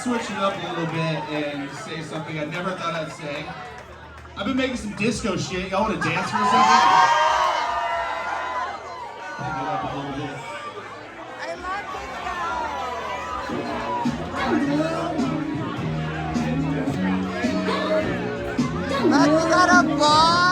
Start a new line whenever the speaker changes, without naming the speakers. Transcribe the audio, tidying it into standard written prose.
switch it up a little bit and say something I never thought I'd say. I've been making some disco shit. Y'all want to dance for a second? Pick it up a little bit.
I love disco. But we got a ball.